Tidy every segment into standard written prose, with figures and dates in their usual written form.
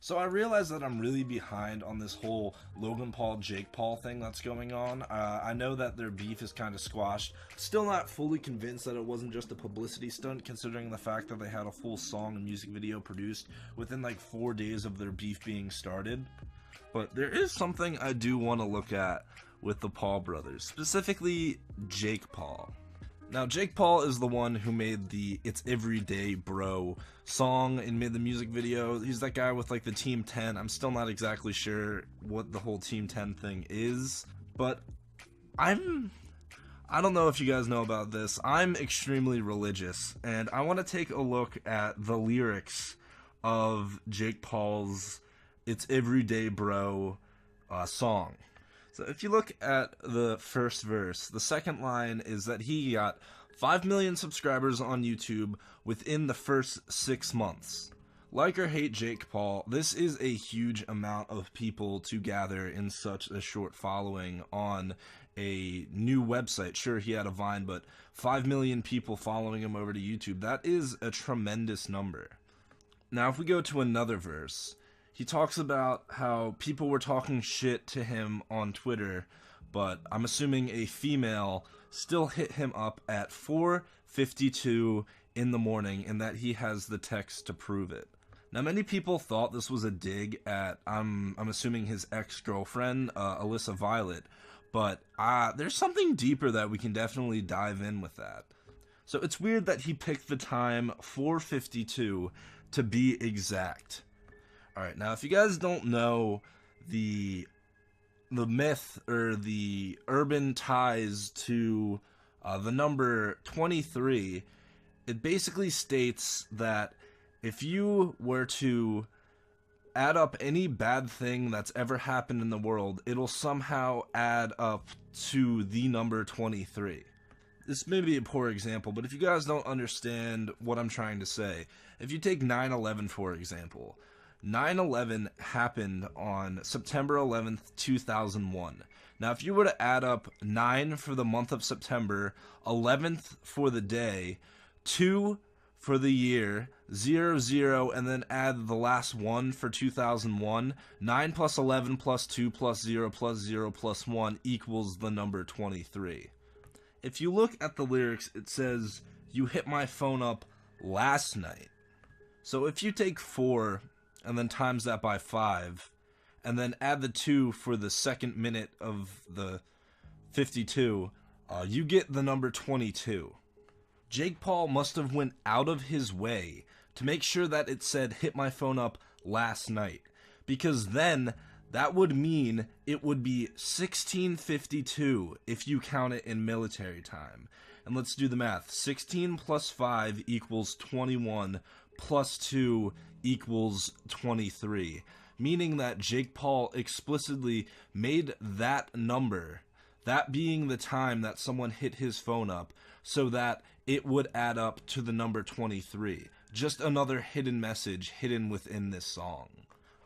So I realize that I'm really behind on this whole Logan Paul, Jake Paul thing that's going on. I know that their beef is kind of squashed. Still not fully convinced that it wasn't just a publicity stunt, considering the fact that they had a full song and music video produced within like 4 days of their beef being started. But there is something I do want to look at with the Paul brothers, specifically Jake Paul. Now, Jake Paul is the one who made the It's Everyday Bro song and made the music video. He's that guy with like the Team 10. I'm still not exactly sure what the whole Team 10 thing is, but I don't know if you guys know about this. I'm extremely religious, and I want to take a look at the lyrics of Jake Paul's It's Everyday Bro song. So if you look at the first verse, the second line is that he got 5 million subscribers on YouTube within the first 6 months. Like or hate Jake Paul, this is a huge amount of people to gather in such a short following on a new website. Sure, he had a Vine, but 5 million people following him over to YouTube, that is a tremendous number. Now, if we go to another verse, he talks about how people were talking shit to him on Twitter, but I'm assuming a female still hit him up at 4:52 in the morning, and that he has the text to prove it. Now, many people thought this was a dig at, I'm assuming his ex-girlfriend, Alyssa Violet, but there's something deeper that we can definitely dive in with that. So it's weird that he picked the time 4:52 to be exact. Alright, now if you guys don't know the myth or the urban ties to the number 23, it basically states that if you were to add up any bad thing that's ever happened in the world, it'll somehow add up to the number 23. This may be a poor example, but if you guys don't understand what I'm trying to say, if you take 9/11 for example, 9/11 happened on September 11th, 2001. Now, if you were to add up 9 for the month of September, 11th for the day, 2 for the year, 00, and then add the last 1 for 2001, 9 plus 11 plus 2 plus 0 plus 0 plus 1 equals the number 23. If you look at the lyrics, it says, "You hit my phone up last night." So if you take 4 and then times that by 5, and then add the 2 for the second minute of the 52, you get the number 22. Jake Paul must have went out of his way to make sure that it said "hit my phone up last night," because then that would mean it would be 16:52 if you count it in military time. And let's do the math. 16 plus 5 equals 21 plus 2 equals 23, meaning that Jake Paul explicitly made that number, that being the time that someone hit his phone up, so that it would add up to the number 23. Just another hidden message hidden within this song.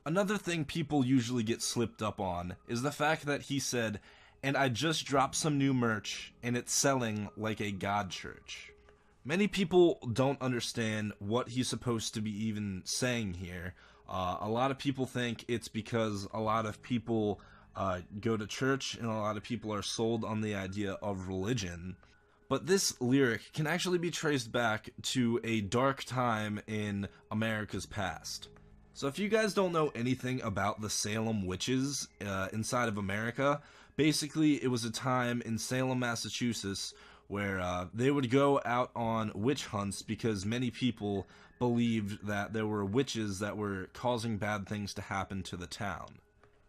Another thing people usually get slipped up on is the fact that he said, "And I just dropped some new merch, and it's selling like a god church." Many people don't understand what he's supposed to be even saying here. A lot of people think it's because a lot of people go to church and a lot of people are sold on the idea of religion. But this lyric can actually be traced back to a dark time in America's past. So if you guys don't know anything about the Salem witches inside of America, basically it was a time in Salem, Massachusetts, where they would go out on witch hunts because many people believed that there were witches that were causing bad things to happen to the town.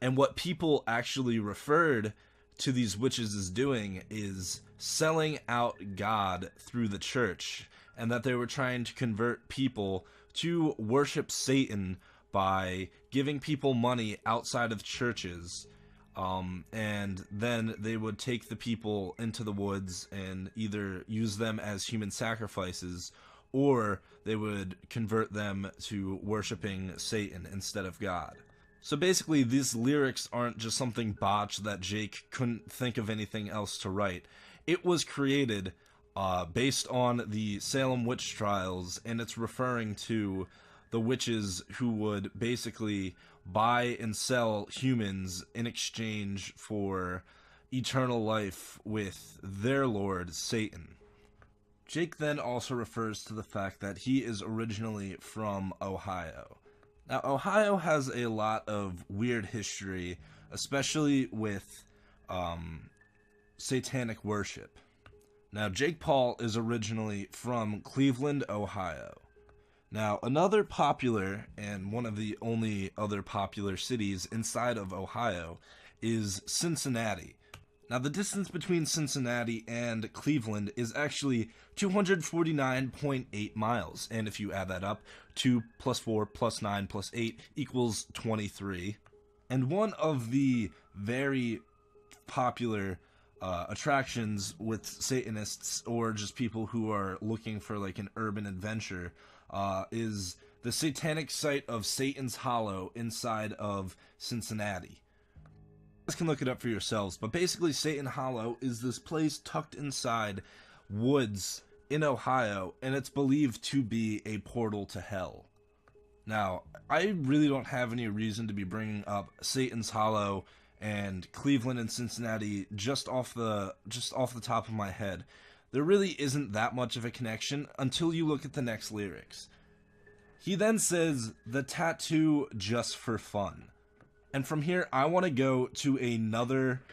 And what people actually referred to these witches as doing is selling out God through the church, and that they were trying to convert people to worship Satan by giving people money outside of churches. And then they would take the people into the woods and either use them as human sacrifices, or they would convert them to worshiping Satan instead of God. So basically, these lyrics aren't just something botched that Jake couldn't think of anything else to write. It was created based on the Salem witch trials, and it's referring to the witches who would basically buy and sell humans in exchange for eternal life with their lord, Satan. Jake then also refers to the fact that he is originally from Ohio. Now, Ohio has a lot of weird history, especially with satanic worship. Now, Jake Paul is originally from Cleveland, Ohio. Now, another popular, and one of the only other popular cities inside of Ohio, is Cincinnati. Now, the distance between Cincinnati and Cleveland is actually 249.8 miles, and if you add that up, 2 plus 4 plus 9 plus 8 equals 23. And one of the very popular attractions with Satanists, or just people who are looking for like an urban adventure, is the satanic site of Satan's Hollow inside of Cincinnati. You guys can look it up for yourselves, but basically Satan Hollow is this place tucked inside woods in Ohio, and it's believed to be a portal to hell. Now, I really don't have any reason to be bringing up Satan's Hollow and Cleveland and Cincinnati just off the top of my head. There really isn't that much of a connection until you look at the next lyrics. He then says, "The tattoo just for fun." And from here, I want to go to another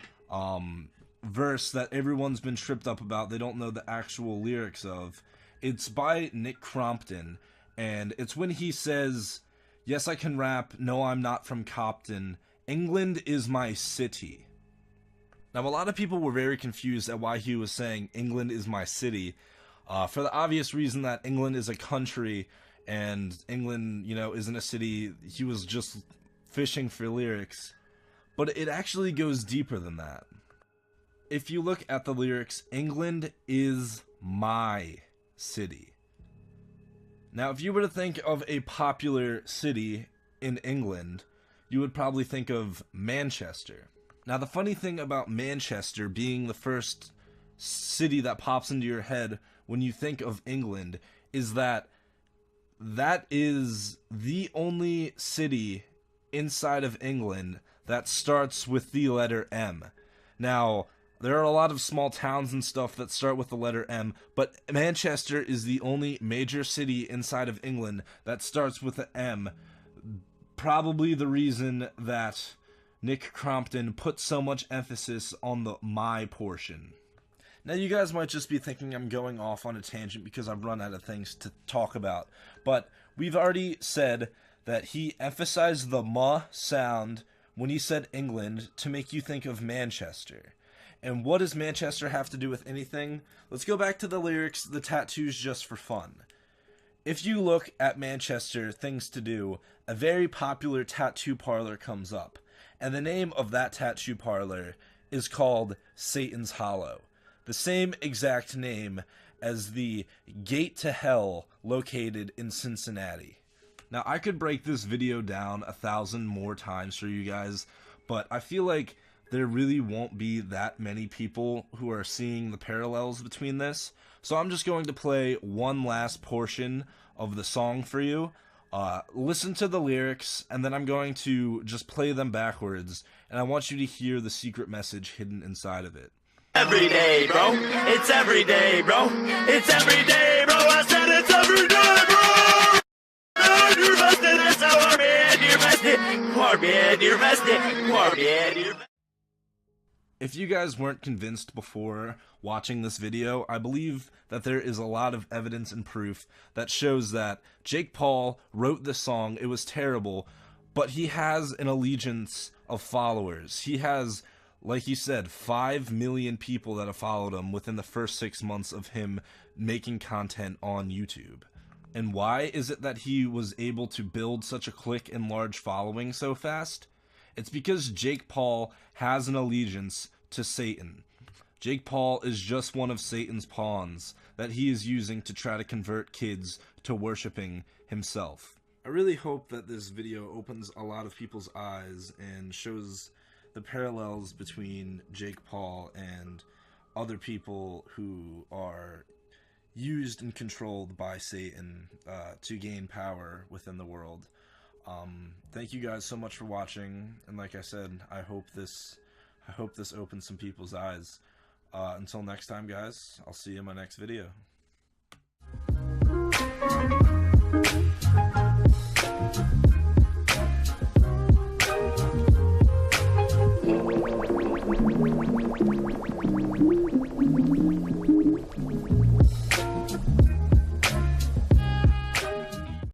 verse that everyone's been tripped up about. They don't know the actual lyrics of. It's by Nick Crompton, and it's when he says, "Yes, I can rap. No, I'm not from Compton. England is my city." Now, a lot of people were very confused at why he was saying England is my city, for the obvious reason that England is a country and England, isn't a city. He was just fishing for lyrics, but it actually goes deeper than that. If you look at the lyrics, England is my city. Now, if you were to think of a popular city in England, you would probably think of Manchester. Now, the funny thing about Manchester being the first city that pops into your head when you think of England is that is the only city inside of England that starts with the letter M. Now, there are a lot of small towns and stuff that start with the letter M, but Manchester is the only major city inside of England that starts with the M. Probably the reason that Nick Crompton put so much emphasis on the "my" portion. Now, you guys might just be thinking I'm going off on a tangent because I've run out of things to talk about, but we've already said that he emphasized the "ma" sound when he said England to make you think of Manchester. And what does Manchester have to do with anything? Let's go back to the lyrics, "The tattoo's just for fun." If you look at Manchester things to do, a very popular tattoo parlor comes up, and the name of that tattoo parlor is called Satan's Hollow, the same exact name as the Gate to Hell located in Cincinnati. Now, I could break this video down 1,000 more times for you guys, but I feel like there really won't be that many people who are seeing the parallels between this, so I'm just going to play one last portion of the song for you. Listen to the lyrics, and then I'm going to just play them backwards, and I want you to hear the secret message hidden inside of it. Every day, bro. It's every day, bro. It's every day, bro. I said it's every day, bro. You're vested, it's our man. You're vested. Morbid, you're vested. Morbid, you're vested. If you guys weren't convinced before watching this video, I believe that there is a lot of evidence and proof that shows that Jake Paul wrote this song. It was terrible, but he has an allegiance of followers. He has, like he said, 5 million people that have followed him within the first 6 months of him making content on YouTube. And why is it that he was able to build such a clique and large following so fast? It's because Jake Paul has an allegiance to Satan. Jake Paul is just one of Satan's pawns that he is using to try to convert kids to worshiping himself. I really hope that this video opens a lot of people's eyes and shows the parallels between Jake Paul and other people who are, used and controlled by Satan to gain power within the world. Thank you guys so much for watching, and like I said, I hope this opens some people's eyes. Until next time, guys, I'll see you in my next video.